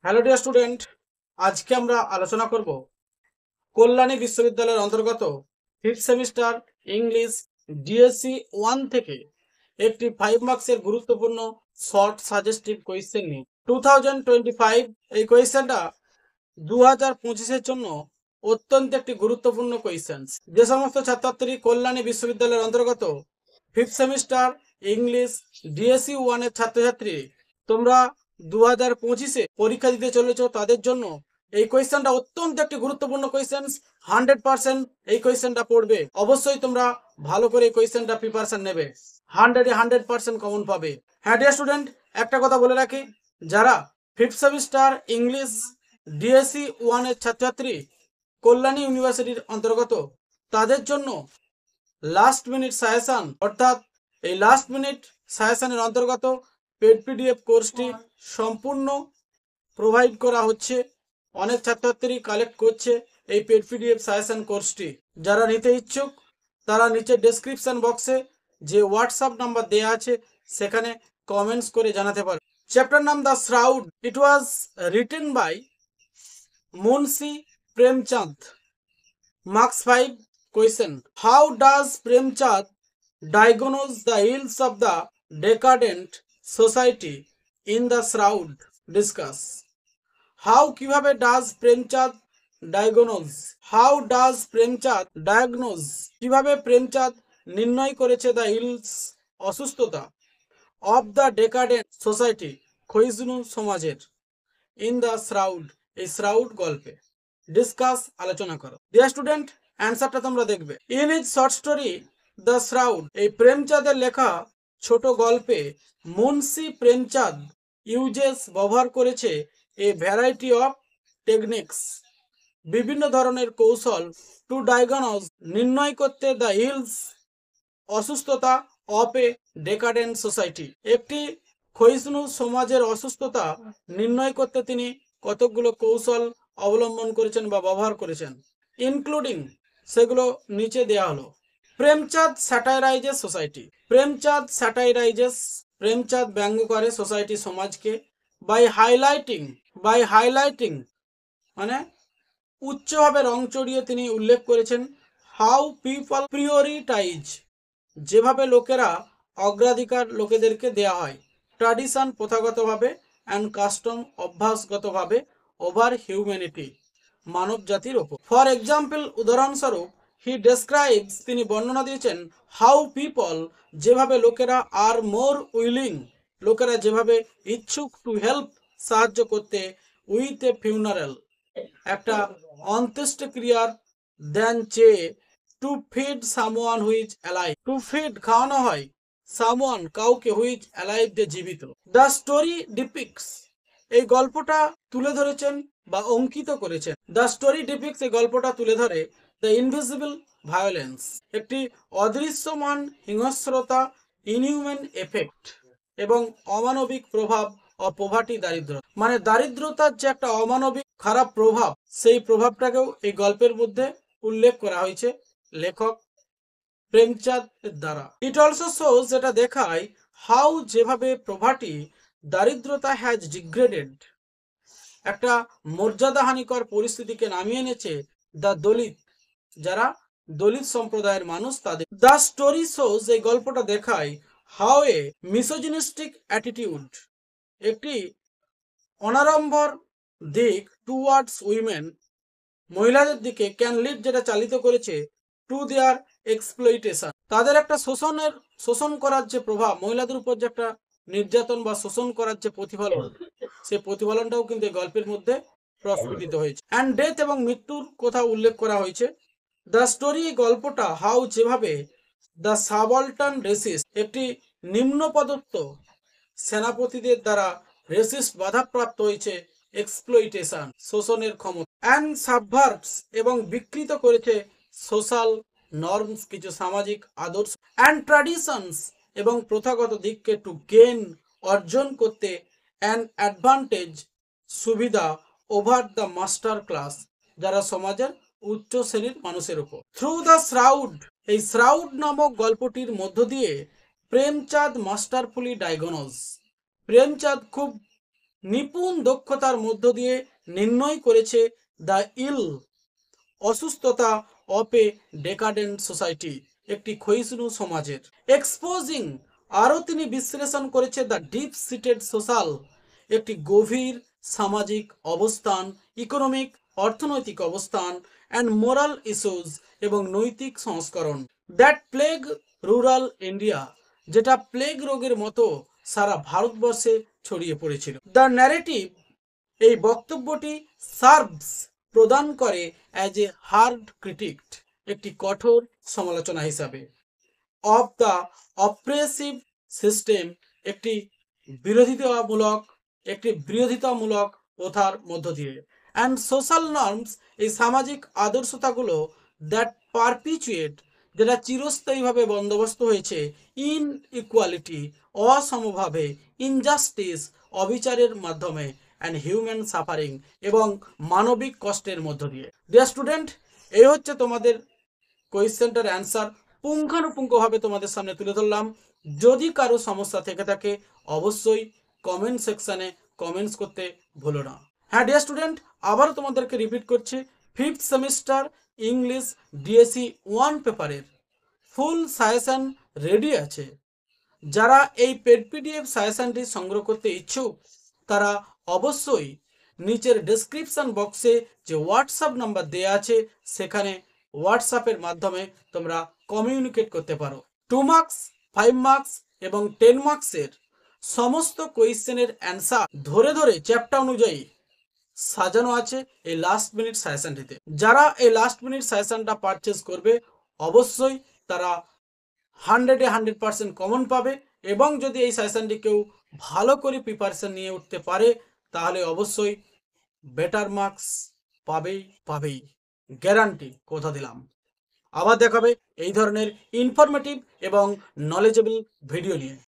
Hello dear student, আজকে আমরা আলোচনা করব কল্যাণী বিশ্ববিদ্যালয়ের অন্তর্গত ফিফথ সেমিস্টার ইংলিশ ডিএসসি 1 থেকে একটি 5 মার্কসের গুরুত্বপূর্ণ শর্ট সাজেস্টিভ কোয়েশ্চেন নিয়ে 2025 এই কোয়েশ্চেনটা 2025-এর জন্য অত্যন্ত একটি গুরুত্বপূর্ণ কোয়েশ্চেন। যে সমস্ত ছাত্রছাত্রী কল্যাণী বিশ্ববিদ্যালয়ের অন্তর্গত ফিফথ সেমিস্টার ইংলিশ ডিএসসি 1 এর ছাত্রছাত্রী তোমরা 2025-এ পরীক্ষা দিতে চলেছ, তাদের জন্য এই কোয়েশ্চেনটা অত্যন্ত একটি গুরুত্বপূর্ণ কোয়েশ্চেন। 100% এই কোয়েশ্চেনটা পড়বে। অবশ্যই তোমরা ভালো করে এই কোয়েশ্চেনটা প্রিপারেশন নেবে, 100% কমন পাবে। হ্যাঁ ডিয়ার স্টুডেন্ট, একটা কথা বলে রাখি, যারা ফিফথ সেমিস্টার ইংলিশ ডিএসসি 1 এর ছাত্রছাত্রী কল্যাণী ইউনিভার্সিটির অন্তর্গত, তাদের জন্য লাস্ট মিনিট সাজেশন, অর্থাৎ এই লাস্ট মিনিট সাজেশনের অন্তর্গত পেড পিডিএফ কোর্সটি সম্পূর্ণ প্রোভাইড করা হচ্ছে। অনেক ছাত্রছাত্রী কালেক্ট করছে এই পেড পিডিএফ সাজেশন কোর্সটি। যারা নিতে ইচ্ছুক তারা নিচে ডেসক্রিপশন বক্সে যে হোয়াটসঅ্যাপ নাম্বার দেওয়া আছে সেখানে কমেন্টস করে জানাতে পারে। চ্যাপ্টার নাম the shroud. It was written by Munshi Premchand. Marks 5 question. How does Premchand diagnose the ills of the decadent society in the Shroud? Discuss. How কিভাবে does Premchand diagnose? How does Premchand diagnose? কিভাবে প্রেমচাঁদ নির্ণয় করেছে the ills অসুস্থতা of the decadent society ক্ষয়িষ্ণু সমাজের in the Shroud এই shroud গল্পে। Discuss আলোচনা করো। ডিয়ার স্টুডেন্ট, অ্যান্সারটা তোমরা দেখবে। In is short story the shroud, এই প্রেমচাঁদের লেখা ছোট গল্পে মুন্সি প্রেমচাঁদ ইউজেস ব্যবহার করেছে এ ভ্যারাইটি অফ টেকনিক্স বিভিন্ন ধরনের কৌশল টু ডায়াগনোজ নির্ণয় করতে দ্য ইলস অসুস্থতা অফ এ ডেকাডেন্ট সোসাইটি একটি ক্ষয়িষ্ণু সমাজের অসুস্থতা নির্ণয় করতে তিনি কতকগুলো কৌশল অবলম্বন করেছেন বা ব্যবহার করেছেন, ইনক্লুডিং সেগুলো নিচে দেয়া হলো। প্রেমচাঁদ স্যাটাইরাইজেস সোসাইটি। প্রেমচাঁদ ব্যঙ্গ করে সোসাইটি সমাজকে বাই হাইলাইটিং মানে উচ্চভাবে রং চড়িয়ে তিনি উল্লেখ করেছেন হাউ পিপল প্রিওরিটাইজ যেভাবে লোকেরা অগ্রাধিকার লোকেদেরকে দেয়া হয়, ট্র্যাডিশন প্রথাগতভাবে অ্যান্ড কাস্টম অভ্যাসগতভাবে ওভার হিউম্যানিটি মানব জাতির ওপর। ফর এক্সাম্পল উদাহরণস্বরূপ হি ডেসক্রাইবস তিনি বর্ণনা দিয়েছেন হাউ পিপল যেভাবে লোকেরা আর মোর উইলিং লোকেরা যেভাবে ইচ্ছুক টু হেল্প সাহায্য করতে উইথ এ ফিউনারাল একটা অন্ত্যেষ্টিক্রিয়ার দেন চেয়ে to feed someone who's alive to feed খাওয়ানো হয় সামওয়ান কাউকে হুইজ অ্যালাইভ যে জীবিত। দ্য স্টোরি ডিপিক্টস এই গল্পটা তুলে ধরেছেন বা অঙ্কিত করেছেন। দ্য স্টোরি ডিপিক্টস এই গল্পটা তুলে ধরে দ্য ইনভিজিবল ভায়োলেন্স একটি অদৃশ্যমান হিংস্রতা, ইনহিউম্যান এফেক্ট এবং অমানবিক প্রভাব অফ পভার্টি দারিদ্র মানে দারিদ্রতার যে একটা অমানবিক খারাপ প্রভাব, সেই প্রভাবটাকেও এই গল্পের মধ্যে উল্লেখ করা হয়েছে লেখক প্রেমচাঁদ দ্বারা। ইট অলসো শোজ যেটা দেখায় হাউ যেভাবে পভার্টি দারিদ্রতা হ্যাজ ডিগ্রেডেড একটা মর্যাদাহানিকর পরিস্থিতিকে নামিয়ে এনেছে দ্য দলিত যারা দলিত সম্প্রদায়ের মানুষ তাদের। দ্য স্টোরি শোজ এই গল্পটা দেখায় হাউ এ মিসোজিনিস্টিক অ্যাটিটিউড একটি অনাড়ম্বর দিক টুয়ার্ডস উইমেন মহিলাদের দিকে ক্যান লিড যেটা চালিত করেছে টু দেয়ার এক্সপ্লয়টেশন তাদের একটা শোষণ করার যে প্রভাব, মহিলাদের উপর যে একটা নির্যাতন বা শোষণ করার যে প্রতিফলন, সেই প্রতিফলনটাও কিন্তু এই গল্পের মধ্যে প্রস্ফুটিত হয়েছে। অ্যান্ড ডেথ এবং মৃত্যুর কথা উল্লেখ করা হয়েছে। দ্য স্টোরি গল্পটা হাউ যেভাবে দ্য সাবঅল্টার্ন রেসিস্ট একটি নিম্নপদস্থ সেনাপতিদের দ্বারা রেসিস্ট বাধাপ্রাপ্ত হয়েছে এক্সপ্লয়টেশন শোষণের ক্ষমতা, অ্যান্ড সাবভার্টস এবং বিকৃত করেছে সোশ্যাল নর্মস কিছু সামাজিক আদর্শ, অ্যান্ড ট্র্যাডিশনস এবং প্রথাগত দিককে টু গেইন অর্জন করতে অ্যান অ্যাডভান্টেজ সুবিধা ওভার দ্য মাস্টার ক্লাস যারা সমাজের উচ্চ শ্রেণীর মানুষের উপর। থ্রু দ্য শ্রাউড এই শ্রাউড নামক গল্পটির মধ্য দিয়ে প্রেমচাঁদ মাস্টারফুলি ডায়াগনোজ প্রেমচাঁদ খুব নিপুণ দক্ষতার মধ্য দিয়ে নির্ণয় করেছে দ্য ইল অসুস্থতা অফ এ ডেকাডেন্ট সোসাইটি, একটি ক্ষয়িষ্ণু সমাজের। এক্সপোজিং, আরও তিনি বিশ্লেষণ করেছে দ্য ডিপ সিটেড সোশ্যাল, একটি গভীর সামাজিক অবস্থান, ইকোনমিক অর্থনৈতিক অবস্থান, অ্যান্ড মোরাল ইস্যুজ এবং নৈতিক সংস্করণ, দ্যাট প্লেগ রুরাল ইন্ডিয়া, যেটা প্লেগ রোগের মতো সারা ভারতবর্ষে ছড়িয়ে পড়েছিল। দ্য ন্যারেটিভ, এই বক্তব্যটি সার্ভস প্রদান করে অ্যাজ এ হার্ড ক্রিটিক, একটি কঠোর সমালোচনা হিসাবে, অফ দ্য অপ্রেসিভ সিস্টেম, একটি বিরোধিতামূলক প্রথার মধ্য দিয়ে, অ্যান্ড সোশ্যাল নর্মস, এই সামাজিক আদর্শতাগুলো, দ্যাট পারপিচুয়েট, যেটা চিরস্থায়ীভাবে বন্দোবস্ত হয়েছে, ইন ইকুয়ালিটি, অসমভাবে, ইনজাস্টিস, অবিচারের মাধ্যমে, অ্যান্ড হিউম্যান সাফারিং, এবং মানবিক কষ্টের মধ্য দিয়ে। ডিয়ার স্টুডেন্ট, এই হচ্ছে তোমাদের কোয়েশ্চেনটার অ্যান্সার, পুঙ্খানুপুঙ্খভাবে তোমাদের সামনে তুলে ধরলাম। যদি কারো সমস্যা থেকে থাকে অবশ্যই কমেন্ট সেকশানে কমেন্টস করতে ভুলো না। হ্যাঁ ডিয়ার স্টুডেন্ট, আবারও তোমাদেরকে রিপিট করছি, 5th সেমিস্টার ইংলিশ ডিএসসি 1 পেপারের ফুল সাজেশন রেডি আছে। যারা এই পেড পিডিএফ সাজেশনটি সংগ্রহ করতে ইচ্ছুক তারা অবশ্যই নিচের ডেসক্রিপশন বক্সে যে হোয়াটসঅ্যাপ নাম্বার দেওয়া আছে সেখানে হোয়াটসঅ্যাপের মাধ্যমে তোমরা কমিউনিকেট করতে পারো। 2 মার্কস, 5 মার্কস এবং 10 মার্কসের সমস্ত কোয়েশ্চেনের অ্যান্সার ধরে ধরে চ্যাপ্টার অনুযায়ী সাজানো আছে এই লাস্ট মিনিট সাজেশনটিতে। যারা এই লাস্ট মিনিট সাজেশনটা পারচেজ করবে অবশ্যই তারা 100% কমন পাবে, এবং যদি এই সাজেশনটি কেউ ভালো করে প্রিপারেশন নিয়ে উঠতে পারে তাহলে অবশ্যই বেটার মার্কস পাবেই, গ্যারান্টি, কথা দিলাম। আবার দেখাবে এই ধরনের ইনফরমেটিভ এবং নলেজেবল ভিডিও নিয়ে।